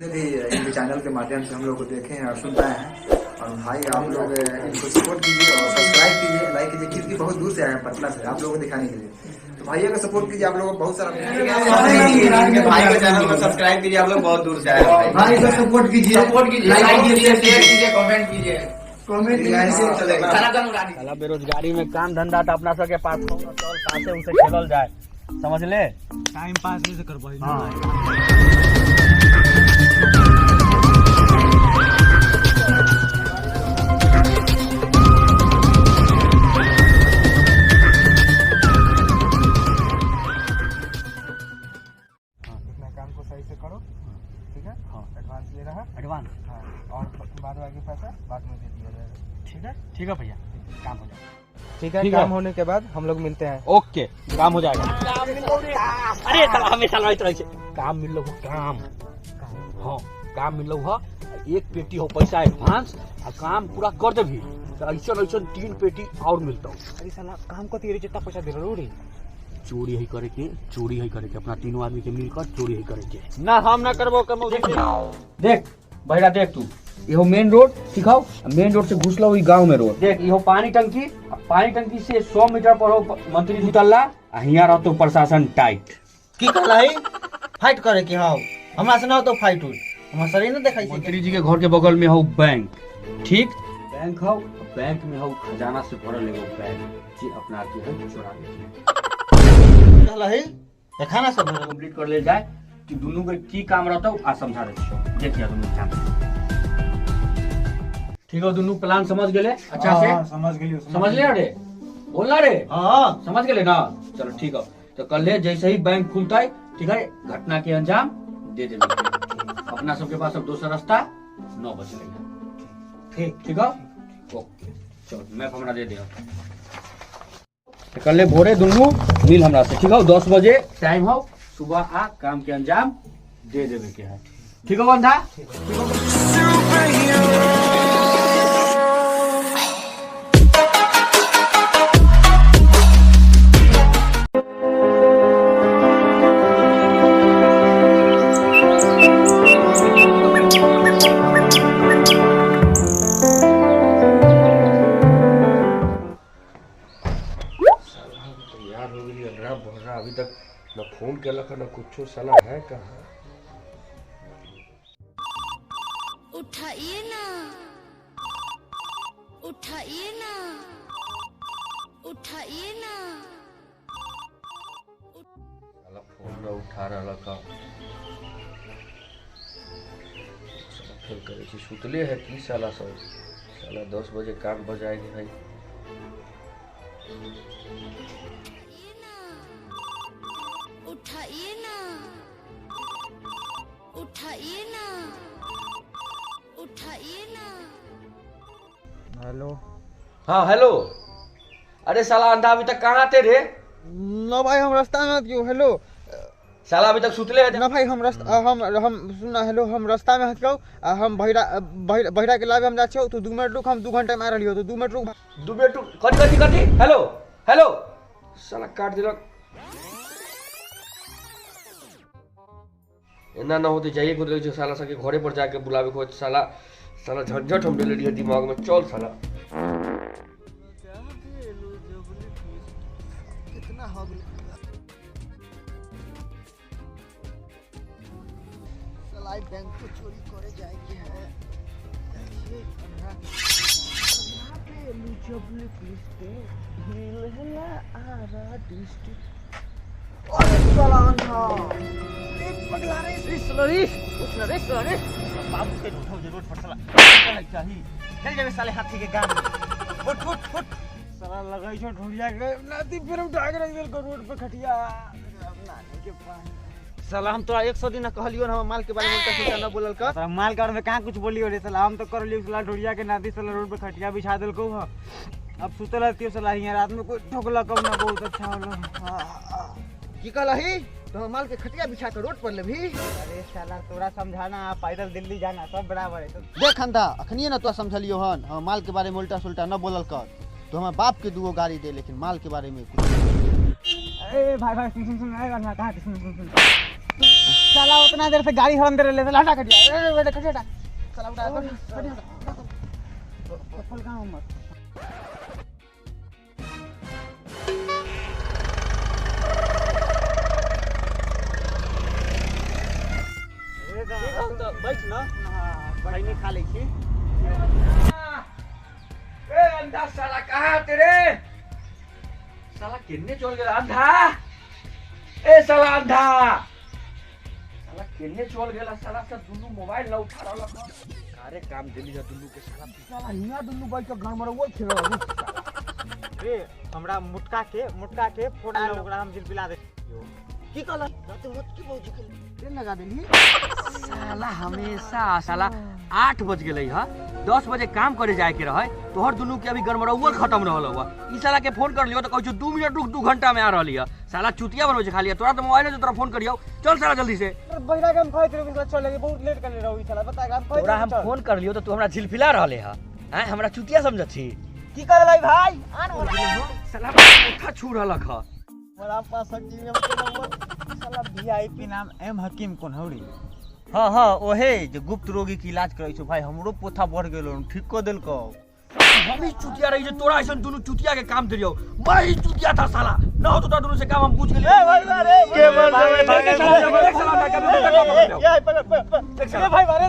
भी इनके चैनल के माध्यम से हम लोग को देखे हैं और सुन पाए हैं। और भाई आप लोग इनको सपोर्ट कीजिए और सब्सक्राइब कीजिए, लाइक कीजिए, क्योंकि बहुत दूर से आए हैं पटना से आप लोगों को दिखाने के लिए। तो भाइयों का सपोर्ट कीजिए, आप लोगों को बहुत सारा भाई के चैनल को सब्सक्राइब कीजिए। आप लोग बहुत दूर से आए हैं, भाई को सपोर्ट कीजिए, लाइक कीजिए, शेयर कीजिए, कमेंट कीजिए। साला बेरोजगारी में काम धंधा तो अपना सबके पास होगा, चल साथे उसे खेलल जाए, समझ ले। टाइम पास नहीं से कर पाई। इतना काम को सही से करो, ठीक है? हाँ, एडवांस ले रहा है, एडवांस। हाँ, और बाद बाकी पैसा बाद में दे दिया जाएगा। ठीक है भैया, काम हो जाएगा। ठीक है, ठीक काम है। होने के बाद हम लोग मिलते हैं। ओके, काम हो जाएगा। अरे साला हमेशा लड़ाई रहे काम मिल लो, काम हाँ काम मिल लो। एक पेटी हो पैसा एडवांस और काम पूरा कर दे भी तो ऐसा 3 पेटी और मिलता हूँ। अरे साला काम को तेरे जितना पैसा दे रहा रे। चोरी है करे के अपना तीनों आदमी के मिलकर चोरी है करे के ना, हम ना करबो कमो। देख बहिरा, देख तू इहो मेन रोड सिखाओ, मेन रोड से घुसलो हुई गांव में रोड। देख इहो पानी टंकी से 100 मीटर पर हो मंत्री निकलला, हियां रहतो प्रशासन टाइट। की कहला है फाइट करे के हाउ हमरा से ना तो फाइट हुई हमरा शरीर न देखाई मंत्री जी के घर के बगल में हो बैंक, ठीक बैंक हो, बैंक में हो खजाना से भरल एगो बैंक जी अपना के है चोरा लेके कहला है देखाना सब कंप्लीट कर ले जाए कि दोनों के की काम रहता आ समझा दे छो। देखिए दोनों काम ठीक है, दोनों प्लान समझ गेले अच्छा से? समझ ले रे, बोलना रे। हां समझ गेले ना? चलो ठीक है, तो कल ले जैसे ही बैंक खुलता है, ठीक है, घटना के अंजाम दे देना। अपना सबके पास अब दूसरा रास्ता 9 बजे लेगा। ठीक है, ओके चलो मैप हमरा दे दिया। तो कल ले भोरे दोनों मिल हमरा से, ठीक है? 10 बजे टाइम हो, सुबह आ काम के अंजाम दे देवे के है। ठीक है बंधा? अभी तक न फोन केलक न कुछो, साला है कहाँ? उठाइए ना, उठाइए ना, उठाइए ना। साला फोन न उठा रहा का, साला फेल करे छी, सुतले है की साला सब? साला 10 बजे काम बजाएंगे भाई। उठाइए ना, उठाइए ना, उठाइए ना। हेलो। हाँ हेलो। अरे साला अंधा अभी तक कहाँ थे रे? ना भाई हम रास्ता में क्यों? हेलो साला अभी तक सुतले है ना भाई हम रास्ता हम सुना हेलो हम रास्ता में हटलो हम बहिरा के लावे हम जा छौ। तू 2 मिनट रुक, हम 2 घंटा में आ रहलियो। तो 2 मिनट रुक। 2 मिनट रुक। कथी हेलो हेलो साला काट दिलक। एना ना होते जाइए को लगे साला सके घरे पर जाके बुलावे को साला साला झंझट हम ले लिया दिमाग में। चल साला कितना हो गया साला बैंक को चोरी करे जाए के है। बाबू के उठाओ जरूर पर साला चाहिए चल जावे साले हाथी के गाड़ी उठ उठ उठ साला लगाई छो ढूंढिया के नाती फिर उठा के रख देल को रोड पे खटिया नानी के पास। साला हम तो 100 दिन कहलियो ना माल के बारे में उल्टा सीधा न बोलल कर। साला माल के बारे में कहां कुछ बोलियो रे साला? हम तो कर लियो साला ढूंढिया के नाती साला रोड पे खटिया बिछा देल को। अब सुतल रहती साला यहां रात में कोई ठोकला कब ना बहुत अच्छा होलो। की कहला ही तो माल के खटिया बिछा के रोड पर ले भी। अरे साला तोरा समझाना पैदल दिल्ली जाना सब बराबर है। तो देख अंधा अखनिए ना तो समझलियो हन हम माल के बारे में उल्टा सुल्टा न बोलल कर। तो हमारे बाप के 2 गाड़ी दे, लेकिन माल के बारे में कुछ। अरे भाई सुन आएगा ना कहाँ सुन साला उतना देर से गाड़ी हॉर्न दे रहे थे हटा खटिया ए बेटा खटिया साला उठा खटिया चप्पल कहां मत बैठ ना भाई ने खा ली थी ए अंधा साला कहाँ तेरे साला किन्ने चल गया अंधा ए साला अंधा साला किन्ने चल गया साला से दुनु मोबाइल ना उठा रहा अरे काम दिली जा दुनु के साला हिया दुनु बैठ के घर में वो खेल रे हमरा मुटका के फोन आलो ओकरा हम जिलपिला दे की कहला रात मत की बहुत जिकल ट्रेन लगा देली साला हमेशा साला 8 बज गेलै ह 10 बजे काम करे जाए के रहे तोहर दुनु के अभी गड़बड़ाउल खत्म रहल हुआ ई साला के फोन कर लियो तो कहू 2 मिनट रुक 2 घंटा में आ रहली है साला चुतिया बनवे छै खाली तोरा तो मोबाइल से तोरा फोन करियो चल साला जल्दी से बहिरा के हम फाइट रे चल लगे बहुत लेट कर ले रहो ई साला बता हम फाइट तोरा हम फोन कर लियो तो तू हमरा झिलफिला रहले है हैं हमरा चुतिया समझ छी की करलै भाई आन साला उठा छू रहलक ह हमरा पास सच्ची में साला वीआईपी नाम एम हकीम कोन हौरी हां ओहे जो गुप्त रोगी के इलाज करै छौ भाई हमरो पोथा बढ़ गेलो ठीक को देलको हम ही चुतिया रही जे तोरा ऐसन दुनु चुतिया के काम दियो मैं ही चुतिया था साला ना हो तो तोरा दुनु से काम हम पूछ गेलिए ए भाई मारे के बोल ए भाई मारे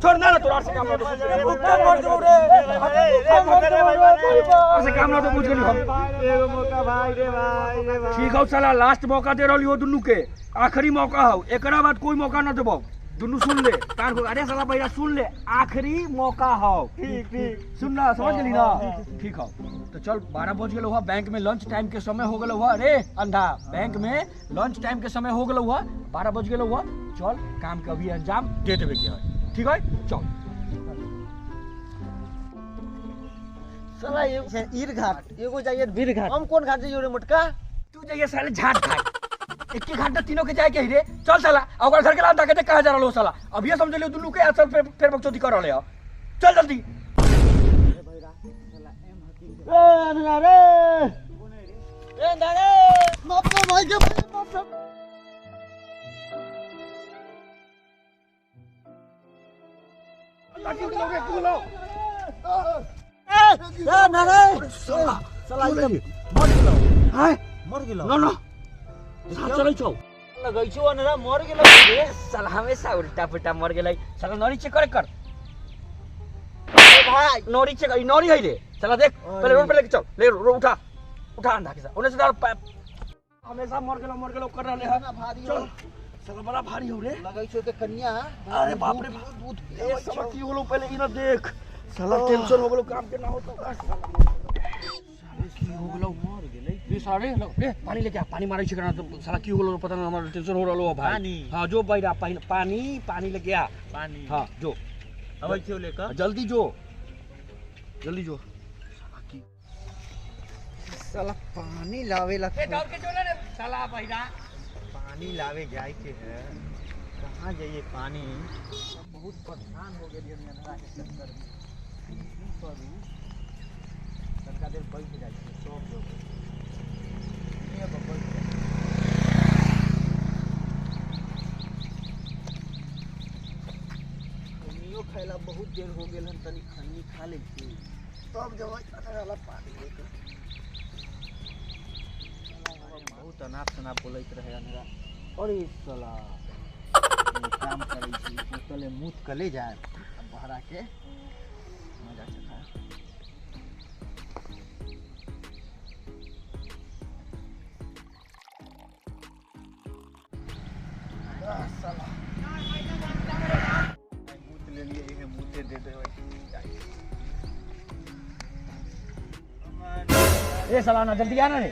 छोड़ ना तोरा से काम से काम ना तो पूछ गेली हम एगो मौका भाई रे भाई ठीक हो साला लास्ट मौका दे रहली हो दुनु के आखिरी मौका हो एकरा बाद कोई मौका ना देबो दुनु सुन ले कान को अरे साला भैया सुन ले आखिरी मौका हो ठीक सुन ना समझ गेली ना ठीक हो तो चल 12 बज गेलो हुआ बैंक में लंच टाइम के समय हो गेलो हुआ रे अंधा बैंक में लंच टाइम के समय हो गेलो हुआ 12 बज गेलो हुआ चल काम के अभी अंजाम दे देबे के है ठीक है चल साला ये ईर घाट एगो जाइए वीर घाट हम कौन घाट जाइए रे मुटका तू जाइए साले झाट घाट एक घंटा तीनों के जाए के ही रे चल साला ओकर घर के लाल ताके कहां जा रहलो साला अब ये समझ लियो दुनु के असल फेर बकचोदी कर रहले हो चल जल्दी ए अंधा रे ए अंधा रे माफ कर भाई के माफ कर ए ना रे साला एकदम मर गेलो ना ना चलै छौ लगै छौ अनरा मर गेलो रे साला हमेशा उल्टा पुल्टा मर गेलै साला नौरी चेक करे कर भाई नौरी चेक नौरी है रे साला देख पहले रोड पे लेके चल ले उठा अंधा के साथ ओने से हमेशा मर गेलो कर रहले है चल साला बड़ा भारी हो रे लगै छौ के कन्या अरे बाप रे दूध ए साला की होलो पहले इना देख साला टेंशन हो गेलो काम के ना हो तो की हो गेलो मर गेलै रे सारे रे पानी लेके आ पानी मारै छै करना तो साला की होलो पता ना हमरा टेंशन हो रहलो भाई पानी हां जो बैरा पानी लेके आ पानी हां जो अबै छियो लेकर जल्दी जो साला की साला पानी लावे ला ए दौड़ के चले रे साला बैरा पानी लावे जाए के है कहाँ जाइए पानी बहुत परेशान हो गए अंधा के चक्कर में की करू तनका देर बैठ जाए सब लोग ये बबल खनियो खाइला बहुत देर हो गेल हन तनी खनी खा ले छी तब जब वाला पानी लेकर बहुत अनाप शनाप बोलैत रहे अनरा अरे साला काम करै छी निकले मुत कले जाए बहरा के मजा चखा साला मुत ले लिए ये मुते दे दे ए साला ना जल्दी आना रे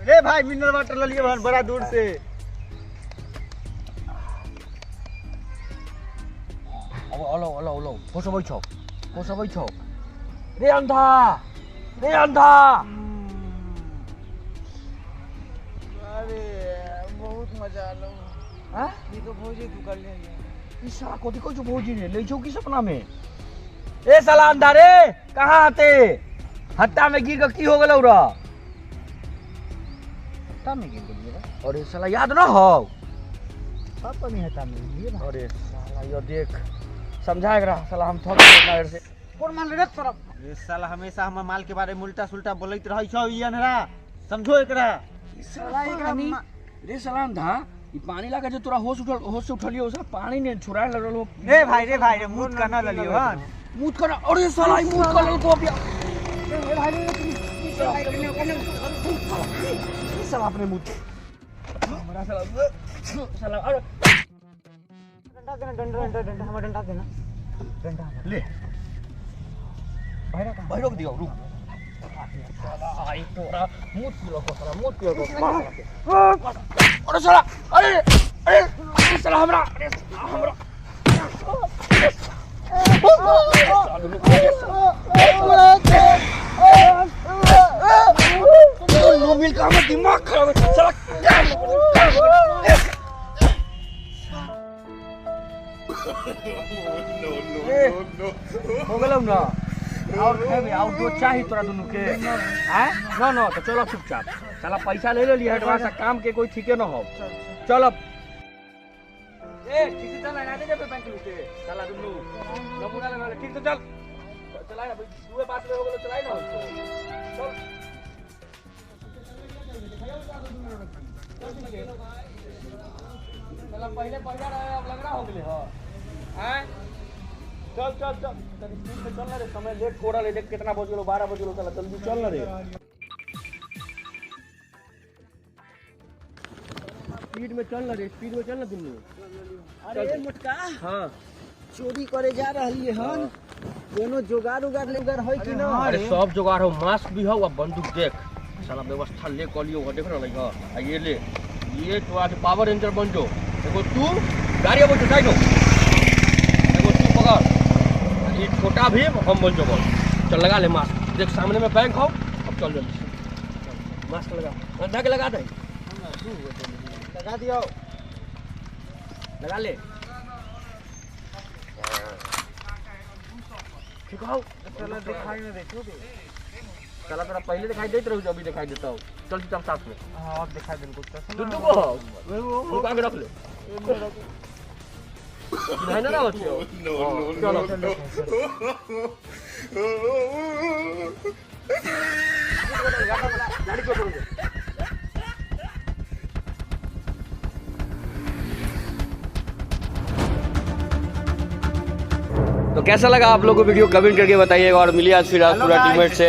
रे भाई मिनरल वाटर ले लिए बड़ा दूर से ओलो पोसबै छौ रे अंधा अरे बहुत मजा आलो हां ये तो भौजी तू कर ले ई साला कोती को जो भौजी रे ले छौ की सपना में ए साला अंधा रे कहां आते हट्टा में गिर के की हो गेलौ रे हता में गिर बोलिएगा अरे साला याद ना हो। पापा नहीं हता में लिए ना अरे साला ये देख समझाएगा रहा साला हम थक गए ना से। कौन मान रे तरफ ये साला हमेशा हम माल के बारे में उल्टा सुल्टा बोलत रहै छौ ई अनरा समझो एकरा साला एकरा रे साला अंधा ई पानी लगा जे तोरा होश से उठलियो साला पानी ने छुराए लगल हो। रे भाई मुंह करना ललियो हन मुंह कर अरे साला ई मुंह कर को अभी रे भाई साला अपने मुंह हमरा साला अरे डंडा हमारा डंडा देना डंडा ले भाई रोक दियो रुक आई तोरा मुंह पिलो को अरे साला अरे साला हमरा नो मिल का हमर दिमाग खराब है साला हो गेलौ ना और खेबे और दो चाही तोरा दुनु के हैं ना तो चलो चुपचाप साला पैसा ले लिया एडवांस काम के कोई ठीके न हो चल अब ए ठीक से चल ना दे जब बैंक के साला दुनु नमूना लगा ले ठीक से चल चलाए ना दुए पास में हो गेलो चलाए ना चल पहले बढ़िया रहे अब लग रहा हो गेले हो हैं चल तनी स्पीड में चल ना रे समय लेट कोड़ा ले देख कितना बज गेलो 12 बज गेलो चल जल्दी चल ना रे स्पीड में चल ना दुनु अरे मुटका हां चोरी करे जा रहली हन कोनो जुगाड़ लेगर है कि ना अरे सब जुगाड़ हो मास्क भी हो और बंदूक देख साला व्यवस्था ले कलियो हो देख रहा है आ ये ले ये तो आज पावर रेंजर बन जो देखो तू गाड़ी अब उठाई दो देखो तू पकड़ ये छोटा भी हम बन जो बोल चल लगा ले मास्क देख सामने में बैंक हो अब चल जल्दी मास्क लगा अंधा के लगा दे लगा दियो लगा ले ठीक हो चला दिखाई ना देखोगे चला तेरा पहले दिखाई देते रहो अभी दिखाई देता हूँ चल चुपचाप साथ में हां अब दिखाई देन कुछ दुद्दू को रुका के रख ले नहीं ना बच्चे चलो गाड़ी को छोड़ दे तो कैसा लगा आप लोगों को वीडियो कमेंट करके बताइएगा और मिलिए आज फिर पूरा टीममेट से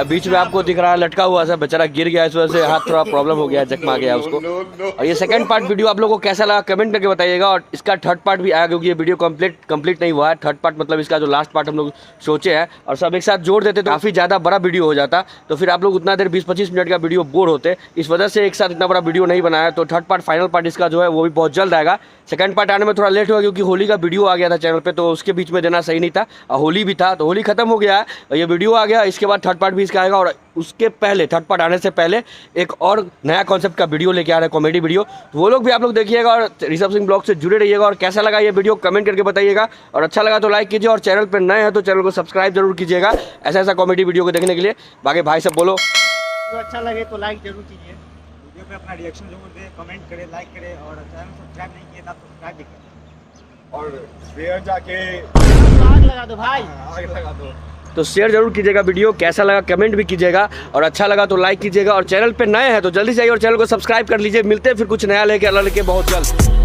बीच में आपको दिख रहा है लटका हुआ सा बेचारा गिर गया इस वजह से हाथ थोड़ा प्रॉब्लम हो गया जख्मा गया उसको और ये सेकंड पार्ट वीडियो आप लोगों को कैसा लगा कमेंट करके बताइएगा और इसका थर्ड पार्ट भी आया क्योंकि ये वीडियो कंप्लीट नहीं हुआ है थर्ड पार्ट मतलब इसका जो लास्ट पार्ट हम लोग सोचे हैं और सब एक साथ जोड़ देते तो काफ़ी ज़्यादा बड़ा वीडियो हो जाता तो फिर आप लोग उतना देर 20-25 मिनट का वीडियो बोर होते इस वजह से एक साथ इतना बड़ा वीडियो नहीं बनाया तो थर्ड पार्ट फाइनल पार्ट इसका जो है वो भी बहुत जल्द आएगा सेकंड पार्ट आने में थोड़ा लेट हुआ क्योंकि होली का वीडियो आ गया था चैनल पे तो उसके बीच में देना सही नहीं था और होली भी था तो होली खत्म हो गया है ये वीडियो आ गया इसके बाद थर्ड पार्ट भी इसका आएगा और उसके पहले थर्ड पार्ट आने से पहले एक और नया कॉन्सेप्ट का वीडियो लेके आ रहा है कॉमेडी वीडियो तो वो लोग भी आप लोग देखिएगा और ऋषभ सिंह ब्लॉग से जुड़े रहिएगा और कैसा लगा ये वीडियो कमेंट करके बताइएगा और अच्छा लगा तो लाइक कीजिए और चैनल पर नए हैं तो चैनल को सब्सक्राइब जरूर कीजिएगा ऐसा कॉमेडी वीडियो को देखने के लिए बाकी भाई सब बोलो तो अच्छा लगे तो लाइक जरूर कीजिए वीडियो पे अपना रिएक्शन जरूर दें कमेंट करें लाइक करें और चैनल सब्सक्राइब नहीं किया था सब्सक्राइब भी करें और शेयर जाके आग लगा दो भाई आगे लगा दो तो शेयर जरूर कीजिएगा वीडियो कैसा लगा कमेंट भी कीजिएगा और अच्छा लगा तो लाइक कीजिएगा और चैनल पे नए हैं तो जल्दी से आइए और चैनल को सब्सक्राइब कर लीजिए मिलते हैं फिर कुछ नया लेके बहुत जल्द।